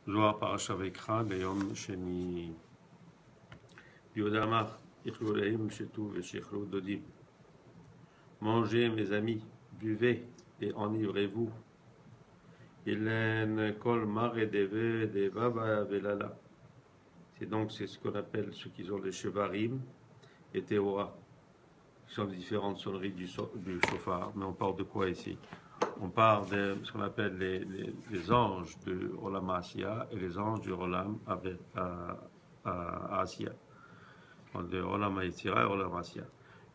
Zohar Parasha Vayikra, Beyom Sheni. Yehuda Amar, Ichlu Leim Shetu Veshichlu Dodim. Mangez, mes amis, buvez et enivrez-vous. Ilen Kol Mare Deve Devava Velala. C'est ce qu'on appelle ceux qui ont les Shevarim et Théora, qui sont les différentes sonneries du shofar. Mais on parle de quoi ici? On parle de ce qu'on appelle les anges de Olam Asiya et les anges du Olam Asiya. De Olam Haïtira et Olam Asiya.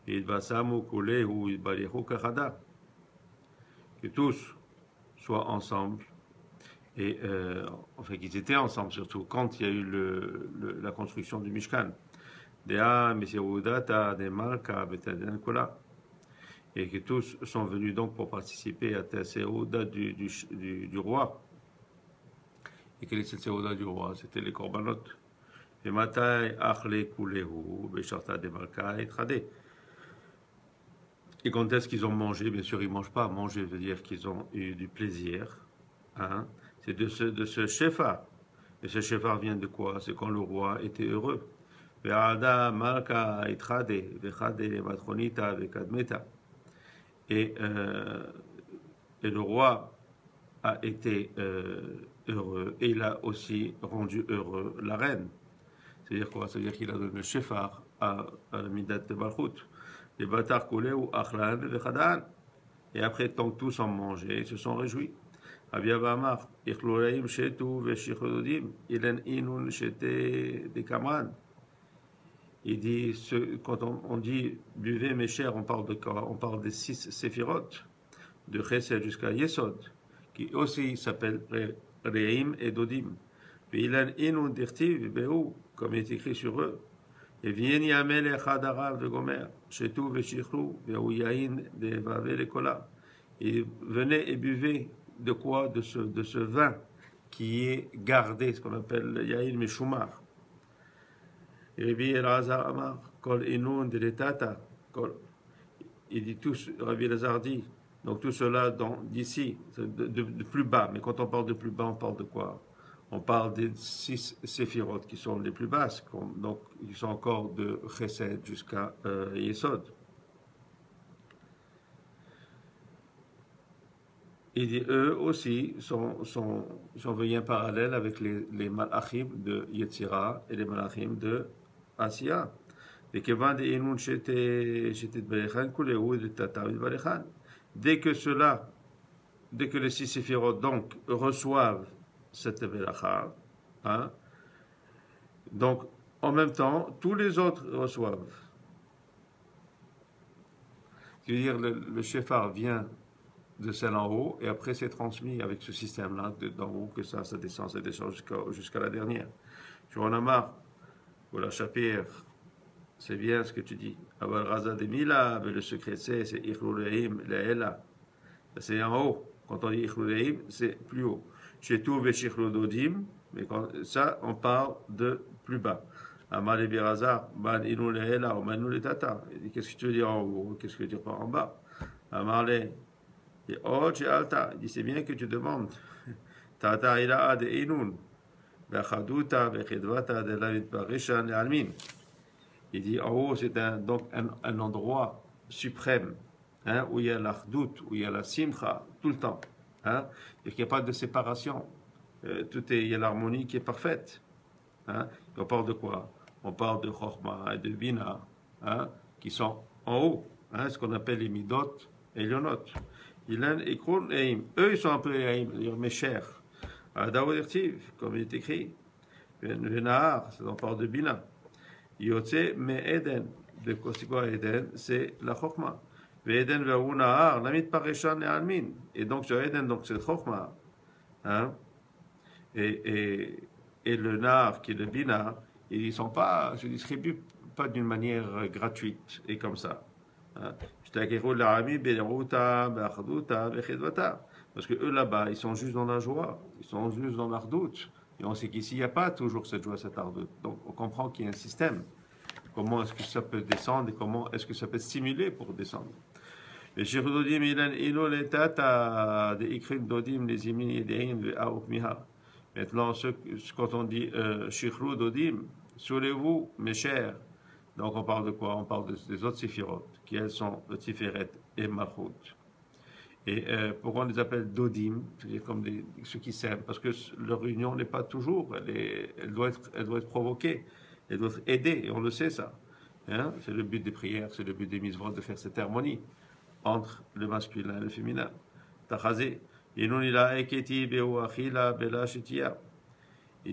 Et Basamu Kule ou Balihu Kachada. Que tous soient ensemble. Et enfin, qu'ils étaient ensemble, surtout quand il y a eu la construction du Mishkan. Dea, Mesiroudata, de Malka, Betaden Kula. Et que tous sont venus donc pour participer à la Séouda du roi. Et quelle est cette Séouda du roi? C'était les Korbanot. Et Matai Achle Kulehu, Besharta de Malka et Trade. Et quand est-ce qu'ils ont mangé? Bien sûr, ils ne mangent pas. Manger veut dire qu'ils ont eu du plaisir. Hein? C'est de ce shefar. Et ce shefar vient de quoi? C'est quand le roi était heureux. Ve'ada Malka et Trade, Vechade Matronita, Vekadmeta. Et le roi a été heureux et il a aussi rendu heureux la reine. C'est-à-dire quoi? C'est-à-dire qu'il a donné le shefar à la midat de Malchut. Les bâtards coulés ou achlan et chadan. Et après, tant que tous ont mangé, ils se sont réjouis. Abiaba Amar, Ichloraim shetu veshichododim, ilen inun shete de kamran. Il dit, quand on dit buvez mes chers, on parle de quoi? On parle des 6 séphirotes, de Chesed jusqu'à Yesod, qui aussi s'appellent Reim et Dodim. Puis ilen inun dirtiv behu, comme il est écrit sur eux. Et vieni amel echadarav de Gomer, shetu veshichlu, vehuyain de vave le kola. Et venez et buvez de quoi? De ce vin qui est gardé, ce qu'on appelle le yain meshumar. Rabbi Elazar Amar, Kol Inun de l'Etata, il dit tous, Rabbi Elazar dit, donc tout cela d'ici, de plus bas, mais quand on parle de plus bas, on parle de quoi? On parle des 6 séphirotes qui sont les plus basses, donc ils sont encore de Chesed jusqu'à Yesod. Il dit, eux aussi sont venus en parallèle avec les malachim de Yetzira et les malachim de Asiya. Dès que les 6 séphirotes donc reçoivent cette belacha, hein, donc en même temps tous les autres reçoivent. Ce qui veut dire le shofar vient de celle en haut et après c'est transmis avec ce système-là d'en haut que ça descend jusqu'à la dernière. Je en ai marre. Voilà, Shapir, c'est bien ce que tu dis. Aval Raza de Mila, le secret c'est Ichluleim, Leela. C'est en haut. Quand on dit Ichluleim, c'est plus haut. Chez tout Veshichlododim, mais ça, on parle de plus bas. Amal et Birazar, Man Inu Leela, ou Manu le Tata. Qu'est-ce que tu veux dire en haut? Qu'est-ce que tu veux dire par en bas? Amarle, et Oh, Alta, il dit c'est bien que tu demandes. Tata ila de Inun. Il dit en haut c'est donc un endroit suprême, hein, où il y a l'achdout, où il y a la simcha tout le temps, hein, et qu'il n'y a pas de séparation, il y a l'harmonie qui est parfaite, hein. On parle de quoi? On parle de chorma et de bina, hein, qui sont en haut, hein, ce qu'on appelle les midot et les lyonot. Eux ils sont un peu mes chers. Comme il est écrit, Venahar, on parle de Bina. Yotse me Eden, de quoi Eden, c'est la Chokma. Eden ve'u Nahar, Lamit Pareshan et Almin. Et donc sur Eden, donc c'est Chokma. Hein? Et le Nahar, qui est le Bina, ils sont pas, se distribuent pas d'une manière gratuite et comme ça. Hein? Parce que eux là-bas, ils sont juste dans la joie, ils sont juste dans l'ardoute. Et on sait qu'ici, il n'y a pas toujours cette joie, cette ardoute. Donc on comprend qu'il y a un système. Comment est-ce que ça peut descendre et comment est-ce que ça peut stimuler pour descendre. Et Maintenant, quand on dit Shichru Dodim, soulez-vous, mes chers. Donc on parle de quoi? On parle des autres Séphirot, qui elles sont le Tiferet et Malchut. Et pourquoi on les appelle Dodim, c'est-à-dire comme ceux qui s'aiment? Parce que leur union n'est pas toujours, elle doit être provoquée, elle doit être aidée, et on le sait ça. Hein? C'est le but des prières, c'est le but des mitzvot de faire cette harmonie entre le masculin et le féminin. Tachazé. Il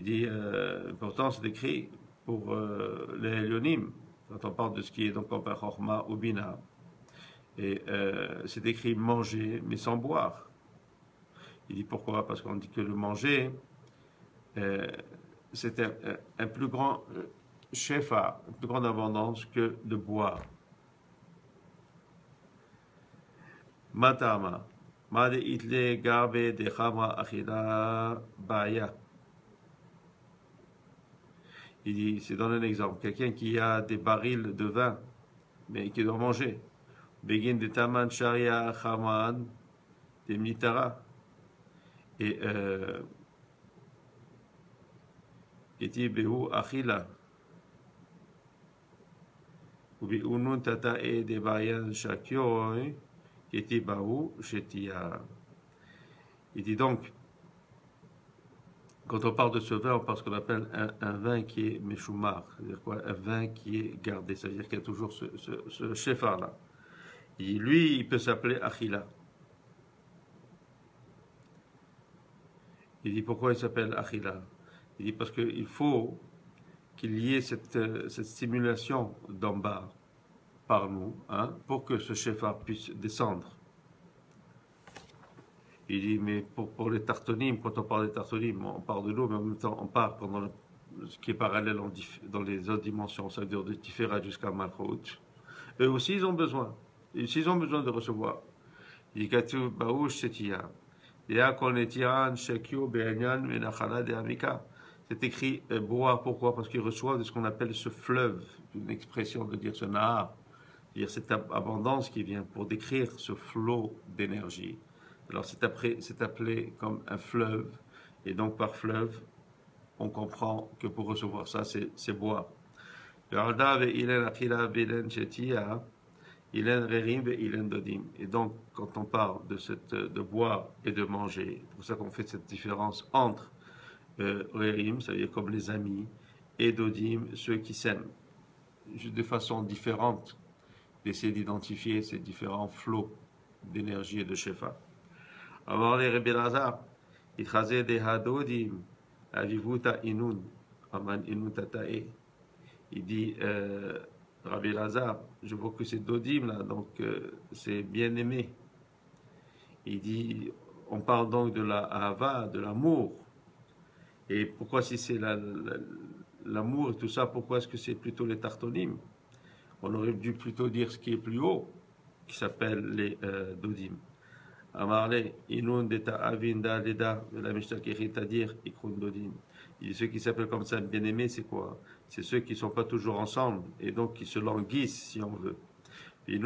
dit, pourtant c'est écrit pour les Elyonim, quand on parle de ce qui est donc comme un Chorma ou Bina. Et c'est écrit manger, mais sans boire. Il dit pourquoi? Parce qu'on dit que le manger, c'est un plus grand shefa, une plus grande abondance que de boire. Matama. Made itle garbe de chamra achila baya. Il dit, c'est donne un exemple, quelqu'un qui a des barils de vin, mais qui doit manger. Begin de taman sharia chaman de mitara. Et dit behu achila. Ou bi unun tata e de bayan shakyoy. Il dit donc, quand on parle de ce vin, on parle de ce qu'on appelle un vin qui est meshoumar, c'est-à-dire quoi? Un vin qui est gardé, c'est-à-dire qu'il y a toujours ce shefar-là. Et lui, il peut s'appeler Achila. Il dit pourquoi il s'appelle Achila? Il dit parce qu'il faut qu'il y ait cette stimulation d'en bas par nous, hein, pour que ce shefar puisse descendre. Il dit, mais pour les tartonimes, quand on parle des tartonimes, on parle de l'eau, mais en même temps, on parle pendant ce qui est parallèle dans les autres dimensions, c'est-à-dire de Tiferet jusqu'à Malchut. Eux aussi, ils ont besoin. Eux aussi, ils ont besoin de recevoir. Il dit, Katu Baouch Setia. C'est écrit boire, pourquoi? Parce qu'ils reçoivent de ce qu'on appelle ce fleuve, une expression de dire ce nahar. C'est-à-dire cette abondance qui vient pour décrire ce flot d'énergie. Alors c'est appelé comme un fleuve, et donc par fleuve, on comprend que pour recevoir ça, c'est boire. Et donc, quand on parle de boire et de manger, c'est pour ça qu'on fait cette différence entre Rerim, c'est-à-dire comme les amis, et Dodim, ceux qui s'aiment, de façon différente, d'essayer d'identifier ces différents flots d'énergie et de shefa. Alors les Rebbe Lazar, Itchazé de Hadodim, Avivuta Inun, Aman Inun Tatae. Il dit, Rabbi Lazar, je vois que c'est Dodim là, donc c'est bien aimé. Il dit, on parle donc de la Ahava, de l'amour. Et pourquoi si c'est l'amour et tout ça, pourquoi est-ce que c'est plutôt les tartonimes? On aurait dû plutôt dire ce qui est plus haut, qui s'appelle les Dodim. Amarle, inun deta avinda leda, la Mishnah Kérit à dire, ikrun Dodim. Et ceux qui s'appellent comme ça bien-aimés, c'est quoi? C'est ceux qui ne sont pas toujours ensemble et donc qui se languissent, si on veut. Mais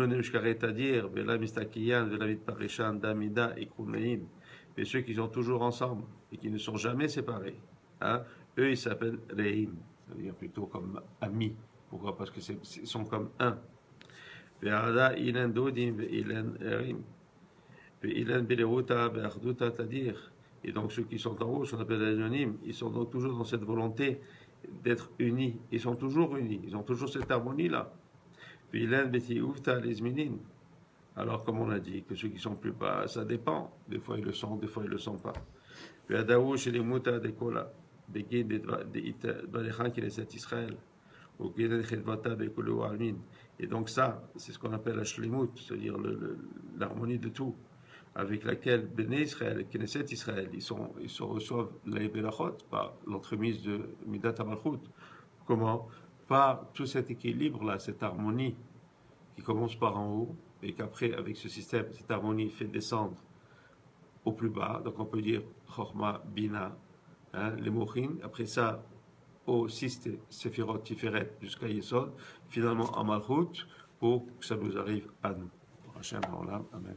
ceux qui sont toujours ensemble et qui ne sont jamais séparés, hein, eux ils s'appellent Reim, c'est-à-dire plutôt comme amis. Pourquoi? Parce que ils sont comme un. Et donc ceux qui sont en haut, ce qu'on appelle les anonymes, ils sont donc toujours dans cette volonté d'être unis. Ils sont toujours unis, ils ont toujours cette harmonie-là. Alors comme on a dit, que ceux qui sont plus bas, ça dépend. Des fois ils le sont, des fois ils le sont pas. Et donc ça, c'est ce qu'on appelle la shlimut, c'est-à-dire l'harmonie de tout, avec laquelle Béné Israël et Knesset Israël, ils se reçoivent les Belachot par l'entremise de Midat HaMalchut. Comment? Par tout cet équilibre-là, cette harmonie qui commence par en haut et qu'après, avec ce système, cette harmonie fait descendre au plus bas. Donc on peut dire Chorma, Bina, hein, les Mochin. Après ça, au 6 Séphirot, Tiferet jusqu'à Yesod, finalement en Malchut, pour que ça nous arrive à nous. Hachem, Amen, Amen.